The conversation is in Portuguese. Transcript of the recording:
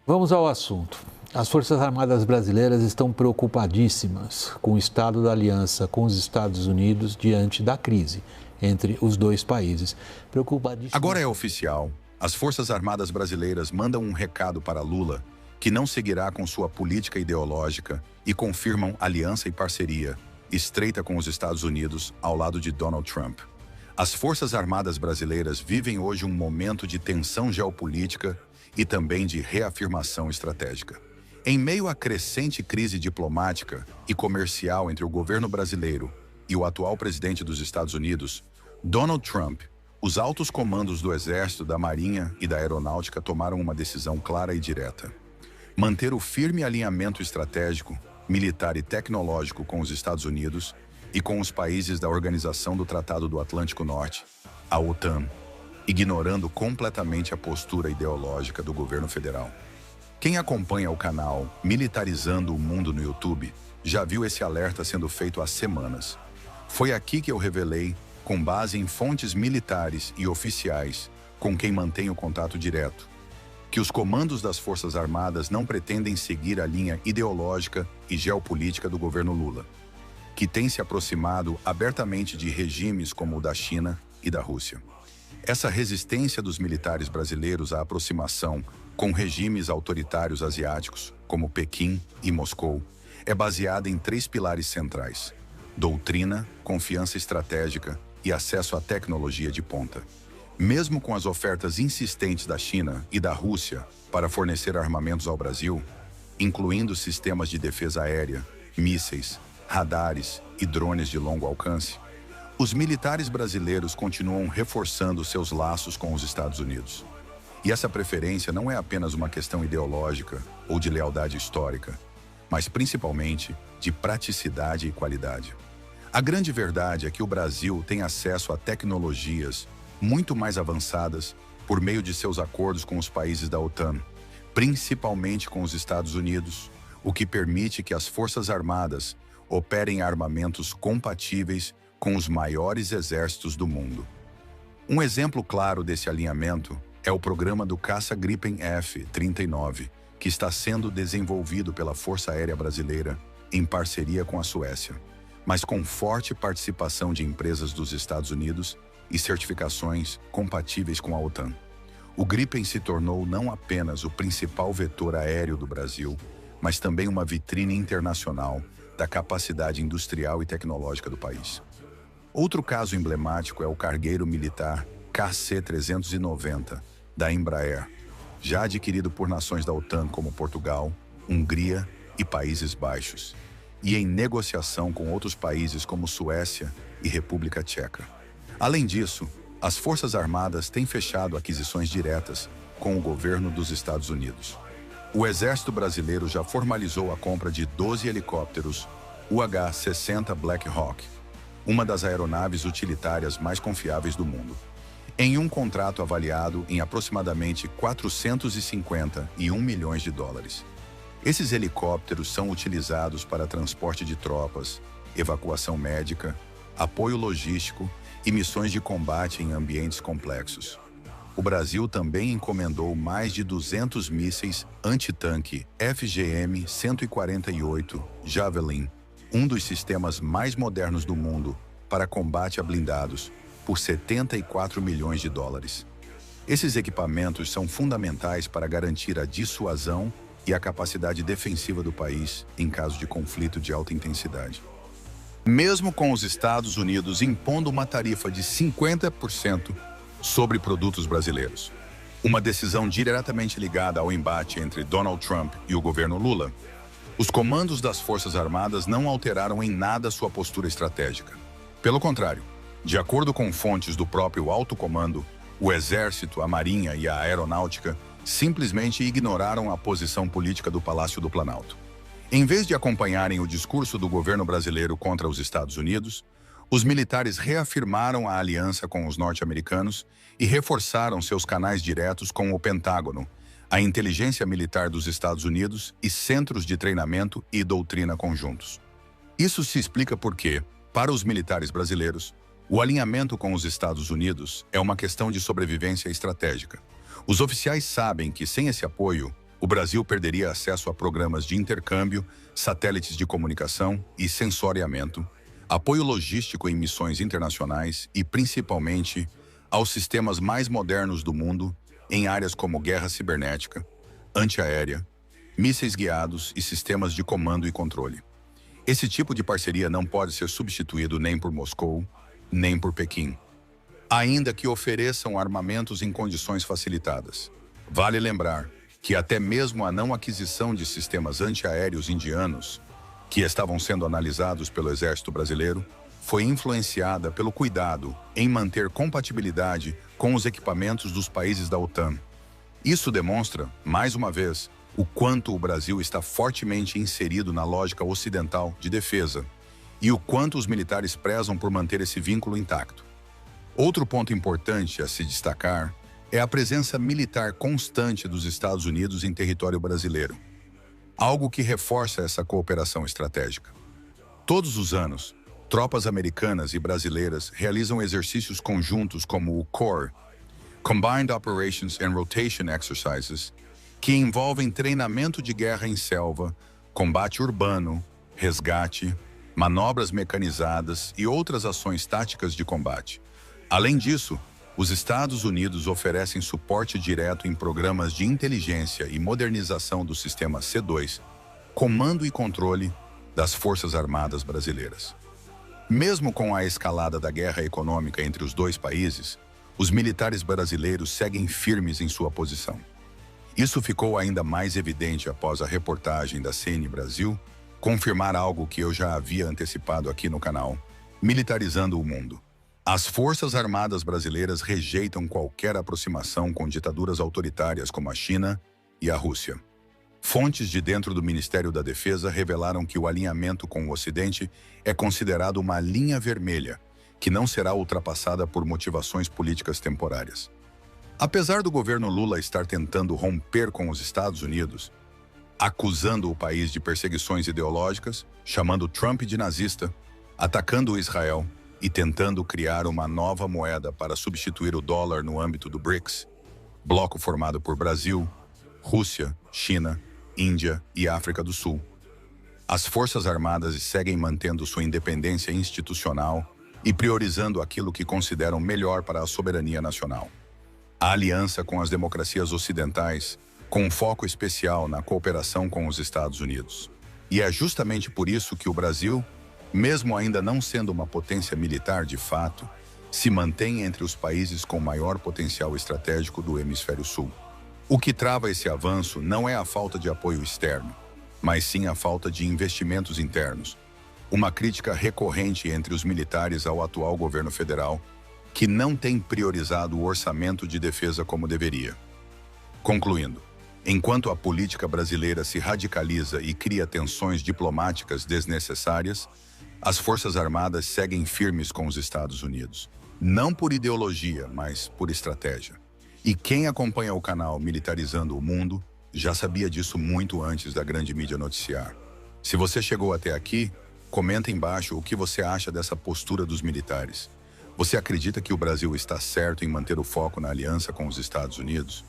Vamos ao assunto. As Forças Armadas brasileiras estão preocupadíssimas com o estado da aliança com os Estados Unidos diante da crise entre os dois países. Preocupadíssimas. Agora é oficial. As Forças Armadas brasileiras mandam um recado para Lula, que não seguirá com sua política ideológica, e confirmam aliança e parceria estreita com os Estados Unidos ao lado de Donald Trump. As Forças Armadas brasileiras vivem hoje um momento de tensão geopolítica e também de reafirmação estratégica. Em meio à crescente crise diplomática e comercial entre o governo brasileiro e o atual presidente dos Estados Unidos, Donald Trump, os altos comandos do Exército, da Marinha e da Aeronáutica tomaram uma decisão clara e direta: manter o firme alinhamento estratégico, militar e tecnológico com os Estados Unidos e com os países da Organização do Tratado do Atlântico Norte, a OTAN, ignorando completamente a postura ideológica do governo federal. Quem acompanha o canal Militarizando o Mundo no YouTube já viu esse alerta sendo feito há semanas. Foi aqui que eu revelei, com base em fontes militares e oficiais com quem mantenho contato direto, que os comandos das Forças Armadas não pretendem seguir a linha ideológica e geopolítica do governo Lula, que tem se aproximado abertamente de regimes como o da China e da Rússia. Essa resistência dos militares brasileiros à aproximação com regimes autoritários asiáticos, como Pequim e Moscou, é baseada em 3 pilares centrais: doutrina, confiança estratégica e acesso à tecnologia de ponta. Mesmo com as ofertas insistentes da China e da Rússia para fornecer armamentos ao Brasil, incluindo sistemas de defesa aérea, mísseis, radares e drones de longo alcance, os militares brasileiros continuam reforçando seus laços com os Estados Unidos. E essa preferência não é apenas uma questão ideológica ou de lealdade histórica, mas principalmente de praticidade e qualidade. A grande verdade é que o Brasil tem acesso a tecnologias muito mais avançadas por meio de seus acordos com os países da OTAN, principalmente com os Estados Unidos, o que permite que as Forças Armadas operem armamentos compatíveis com os maiores exércitos do mundo. Um exemplo claro desse alinhamento é o programa do caça Gripen F-39, que está sendo desenvolvido pela Força Aérea Brasileira em parceria com a Suécia, mas com forte participação de empresas dos Estados Unidos e certificações compatíveis com a OTAN. O Gripen se tornou não apenas o principal vetor aéreo do Brasil, mas também uma vitrine internacional da capacidade industrial e tecnológica do país. Outro caso emblemático é o cargueiro militar KC-390, da Embraer, já adquirido por nações da OTAN como Portugal, Hungria e Países Baixos, e em negociação com outros países como Suécia e República Tcheca. Além disso, as Forças Armadas têm fechado aquisições diretas com o governo dos Estados Unidos. O Exército Brasileiro já formalizou a compra de 12 helicópteros UH-60 Black Hawk, uma das aeronaves utilitárias mais confiáveis do mundo, em um contrato avaliado em aproximadamente 451 milhões de dólares. Esses helicópteros são utilizados para transporte de tropas, evacuação médica, apoio logístico e missões de combate em ambientes complexos. O Brasil também encomendou mais de 200 mísseis antitanque FGM-148 Javelin, um dos sistemas mais modernos do mundo para combate a blindados, por 74 milhões de dólares. Esses equipamentos são fundamentais para garantir a dissuasão e a capacidade defensiva do país em caso de conflito de alta intensidade. Mesmo com os Estados Unidos impondo uma tarifa de 50% sobre produtos brasileiros, uma decisão diretamente ligada ao embate entre Donald Trump e o governo Lula, os comandos das Forças Armadas não alteraram em nada sua postura estratégica. Pelo contrário, de acordo com fontes do próprio alto comando, o Exército, a Marinha e a Aeronáutica simplesmente ignoraram a posição política do Palácio do Planalto. Em vez de acompanharem o discurso do governo brasileiro contra os Estados Unidos, os militares reafirmaram a aliança com os norte-americanos e reforçaram seus canais diretos com o Pentágono, a inteligência militar dos Estados Unidos e centros de treinamento e doutrina conjuntos. Isso se explica porque, para os militares brasileiros, o alinhamento com os Estados Unidos é uma questão de sobrevivência estratégica. Os oficiais sabem que, sem esse apoio, O Brasil perderia acesso a programas de intercâmbio, satélites de comunicação e sensoriamento, apoio logístico em missões internacionais e, principalmente, aos sistemas mais modernos do mundo em áreas como guerra cibernética, antiaérea, mísseis guiados e sistemas de comando e controle. Esse tipo de parceria não pode ser substituído nem por Moscou, nem por Pequim, ainda que ofereçam armamentos em condições facilitadas. Vale lembrar que até mesmo a não aquisição de sistemas antiaéreos indianos, que estavam sendo analisados pelo Exército Brasileiro, foi influenciada pelo cuidado em manter compatibilidade com os equipamentos dos países da OTAN. Isso demonstra, mais uma vez, o quanto o Brasil está fortemente inserido na lógica ocidental de defesa e o quanto os militares prezam por manter esse vínculo intacto. Outro ponto importante a se destacar é a presença militar constante dos Estados Unidos em território brasileiro, algo que reforça essa cooperação estratégica. Todos os anos, tropas americanas e brasileiras realizam exercícios conjuntos como o CORE, Combined Operations and Rotation Exercises, que envolvem treinamento de guerra em selva, combate urbano, resgate, manobras mecanizadas e outras ações táticas de combate. Além disso, os Estados Unidos oferecem suporte direto em programas de inteligência e modernização do sistema C2, comando e controle das Forças Armadas brasileiras. Mesmo com a escalada da guerra econômica entre os dois países, os militares brasileiros seguem firmes em sua posição. Isso ficou ainda mais evidente após a reportagem da CNN Brasil confirmar algo que eu já havia antecipado aqui no canal: militarizando o mundo. As Forças Armadas brasileiras rejeitam qualquer aproximação com ditaduras autoritárias como a China e a Rússia. Fontes de dentro do Ministério da Defesa revelaram que o alinhamento com o Ocidente é considerado uma linha vermelha, que não será ultrapassada por motivações políticas temporárias. Apesar do governo Lula estar tentando romper com os Estados Unidos, acusando o país de perseguições ideológicas, chamando Trump de nazista, atacando Israel e tentando criar uma nova moeda para substituir o dólar no âmbito do BRICS, bloco formado por Brasil, Rússia, China, Índia e África do Sul. As Forças Armadas seguem mantendo sua independência institucional e priorizando aquilo que consideram melhor para a soberania nacional. A aliança com as democracias ocidentais, com um foco especial na cooperação com os Estados Unidos. E é justamente por isso que o Brasil, mesmo ainda não sendo uma potência militar de fato, se mantém entre os países com maior potencial estratégico do Hemisfério Sul. O que trava esse avanço não é a falta de apoio externo, mas sim a falta de investimentos internos. Uma crítica recorrente entre os militares ao atual governo federal, que não tem priorizado o orçamento de defesa como deveria. Concluindo, enquanto a política brasileira se radicaliza e cria tensões diplomáticas desnecessárias, as Forças Armadas seguem firmes com os Estados Unidos. Não por ideologia, mas por estratégia. E quem acompanha o canal Militarizando o Mundo já sabia disso muito antes da grande mídia noticiar. Se você chegou até aqui, comenta embaixo o que você acha dessa postura dos militares. Você acredita que o Brasil está certo em manter o foco na aliança com os Estados Unidos?